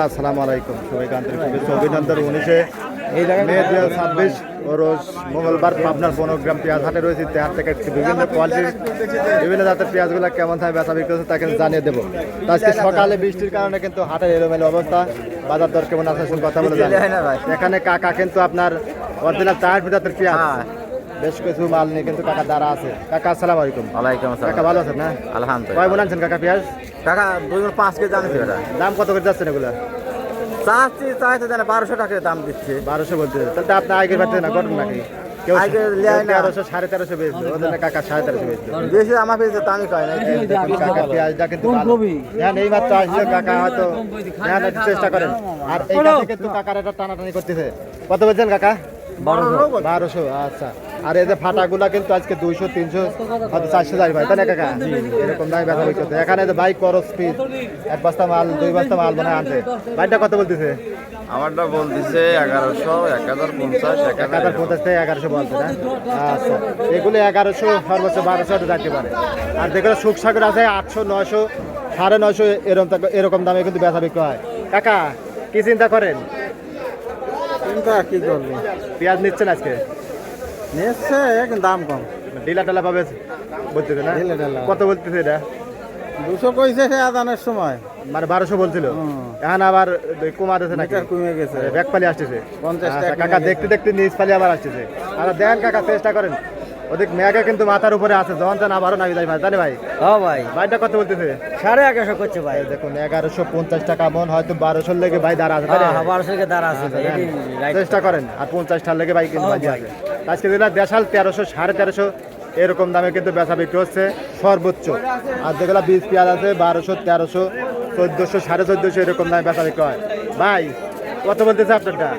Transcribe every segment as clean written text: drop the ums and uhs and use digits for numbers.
আসসালামু আলাইকুম, সবাইকে আন্তরিক শুভেচ্ছা অভিনন্দন। 19 মে 2026 রোজ মঙ্গলবার পাবনার বনগ্রাম পেঁয়াজ হাটে রয়েছে। হাট থেকে বিভিন্ন কোয়ালিটির বিভিন্ন জাতের পেঁয়াজগুলো কেমন থাকে বেচা বিক্রি হচ্ছে তাকে জানিয়ে দেবো। আজকে সকালে বৃষ্টির কারণে কিন্তু হাটের এলোমেলো অবস্থা, বাজার দর কেমন আছে শুনে কথা বলে জানি। এখানে কাকা কিন্তু আপনার অরিজিনাল টায়ার জাতের পেঁয়াজ বেশ কিছু মাল নিয়ে কিন্তু কাকা দ্বারা আছে। কাকা আসসালামু আলাইকুম। ওয়ালাইকুম আসসালাম। কাকা ভালো আছেন না? আলহামদুলিল্লাহ। কয় মন আনছেন কাকা পেঁয়াজ? টাকা 2.5 কেজি জানছি ওটা দাম কত করে যাচ্ছেন এগুলা? চাইতে জানে 1200 টাকা দাম দিচ্ছে। 1200 বলতে, তাহলে আপনি আগে বাড়তে না করেন নাকি? কেউ আগে লেয় না। 1300 1350 বেচবে, ওদের না কাকা 1350 বেচবে। বেশি আমার পেয়েছে দামই কয় না। কাকা পেঁয়াজটা কিন্তু ভালো। হ্যাঁ এই মাত্র আসলে কাকা হয়তো হ্যাঁ চেষ্টা করেন। আর এইটা থেকে তো কাকার এটা টানাটানি করতেছে। কত বলছেন কাকা? 1200। আচ্ছা। আর এই যে ফাটাগুলা কিন্তু আজকে 200 300 হয়তো 400 যাই ভাই, তাই না কাকা? এরকম দামে বেচা বিক্রি করতে। এখানে যে বাইক করস পিস এক বস্তা মাল 2 বস্তা মাল বানায় আনছে। বাইকটা কত বলতেছে? আমারটা বলতেছে 1100, 1050, 1050 থেকে 1100 বলছে না? আচ্ছা, এগুলো 1100 সর্বোচ্চ 1200 যাইতে পারে। আর যেগুলো শুকসাগর আছে 800 900 950 এরকম দামে কিন্তু বেচা বিক্রি হয়। কাকা কি চিন্তা করেন? চিন্তা কি করবো, পেঁয়াজ নিচ্ছেন আজকে? নিচ্ছে কিন্তু দাম কম। ডিলা টালা পাবে বলতেছে না? কত বলতেছে এটা? 200 কইছে সে আদানের সময়, মানে 1200 বলছিল, এখন আবার কমাতেছে নাকি? কমে গেছে, ব্যাক পালি আসতেছে 50 টাকা। কাকা দেখতে দেখতে নিজ পালি আবার আসতেছে। আর দেন কাকা চেষ্টা করেন, ওদিক মেঘা কিন্তু মাথার উপরে আছে, যখন চান আবারও নামি যায় ভাই, জানি ভাই? হ্যাঁ ভাই, ভাইটা কত বলতেছে? 1150 করছে ভাই। এই দেখুন 1150 টাকা মন, হয়তো 1200 লেগে ভাই দাঁড়া আছে, তাই না? 1200 কে দাঁড়া আছে। চেষ্টা করেন, আর 50 টাকা লেগে ভাই কিন্তু বাজি আছে। আজকে দিলা দেশাল 1300 1350 এরকম দামে কিন্তু বেচা বিক্রি হচ্ছে সর্বোচ্চ। আর যেগুলো বীজ পেঁয়াজ আছে 1200 1300 1400 1450 এরকম দামে বেচা বিক্রি হয়। ভাই কত বলতেছে আপনারটা?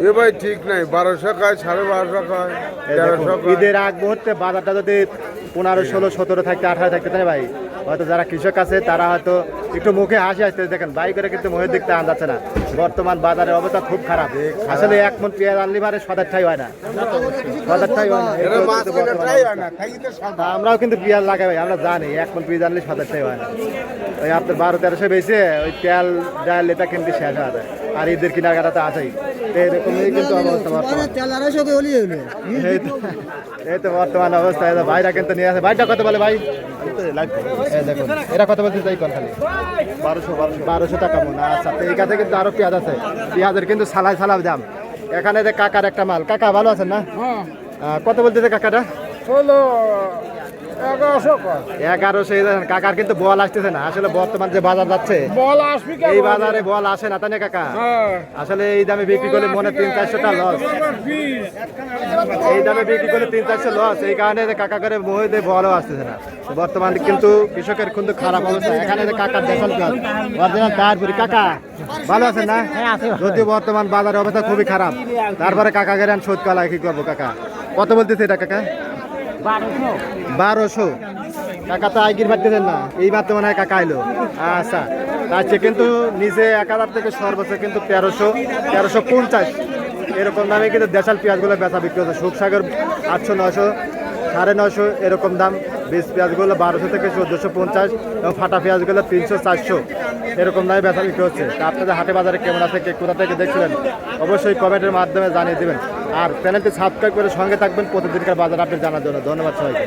এ ভাই ঠিক নাই, 1200 কয়, 1250 কয়, এই দেখুন, 1300 কয়। ঈদের আগ মুহূর্তে বাজারটা যদি 15 16 17 থাকতে 18 থাকতে, তাই না ভাই? হয়তো যারা কৃষক আছে তারা হয়তো একটু মুখে হাসি আসতে, দেখেন বাই করে কিন্তু মুখের দিকতে আন যাচ্ছে না। বর্তমান বাজারের অবস্থা খুব খারাপ। আসলে এক মন পেঁয়াজ আনলি মানে সদারটাই হয় না, সদারটাই হয় না। এরা মাছ কিনে ট্রাই হয় না, খাই তো সব। আমরাও কিন্তু পেঁয়াজ লাগাই ভাই, আমরা জানি এক মন পেঁয়াজ আনলে সদারটাই হয় না। ওই আপনার 1200 1300 বেশি ওই তেল ডাল এটা কিন্তু শেষ হয়ে যায়। আর ঈদের কেনাকাটা তো আছেই, এরকমই কিন্তু অবস্থা বর্তমান। এই তো বর্তমান অবস্থা। ভাইরা কিন্তু নিয়ে আসে। ভাইটা কত বলে ভাই? এই দেখুন এরা কত বলতে চাই খালি 1200 টাকা মন। আচ্ছা, তো এই কাছে কিন্তু আরো পেঁয়াজ আছে, পেঁয়াজের কিন্তু সালাই সালাম দাম। এখানে যে কাকার একটা মাল, কাকা ভালো আছেন না? কত বলতেছে কাকাটা? 1100। কাকার কিন্তু বল আসতেছে না। আসলে বর্তমান যে বাজার যাচ্ছে এই বাজারে বল আসে না, তাই না কাকা? আসলে এই দামে বিক্রি করলে মনে 300-400 টা লস। এই দামে বিক্রি করলে 300-400 লস। এই কারণে কাকা করে মহে দিয়ে বলও আসতেছে না। বর্তমানে কিন্তু কৃষকের কিন্তু খারাপ অবস্থা। এখানে যে কাকার দেখাল অরিজিনাল তারপরে কাকা ভালো আছেন না? যদিও বর্তমান বাজারের অবস্থা খুবই খারাপ, তারপরে কাকা গেলেন শোধ কলা কি করবো? কাকা কত বলতেছে এটা কাকা? 1200। কাকা তো আগের বাড়তেছেন না, এই মাত্র মনে হয় কাকা আইলো। আচ্ছা, তাচ্ছে কিন্তু নিচে 1000 থেকে সর্বোচ্চ কিন্তু 1300 1350 এরকম দামে কিন্তু দেশাল পেঁয়াজগুলো বেচা বিক্রি হচ্ছে। শুকসাগর 800 900 950 এরকম দাম। বীজ পেঁয়াজগুলো 1200 থেকে 1450 এবং ফাটা পেঁয়াজগুলো 300 400 এরকম দামে বেচা বিক্রি হচ্ছে। তা আপনাদের হাটে বাজারে কেমন আছে, কে কোথা থেকে দেখছিলেন অবশ্যই কমেন্টের মাধ্যমে জানিয়ে দেবেন। আর চ্যানেলটি সাবস্ক্রাইব করে সঙ্গে থাকবেন প্রতিদিনকার বাজার আপডেট জানার জন্য। ধন্যবাদ সবাইকে।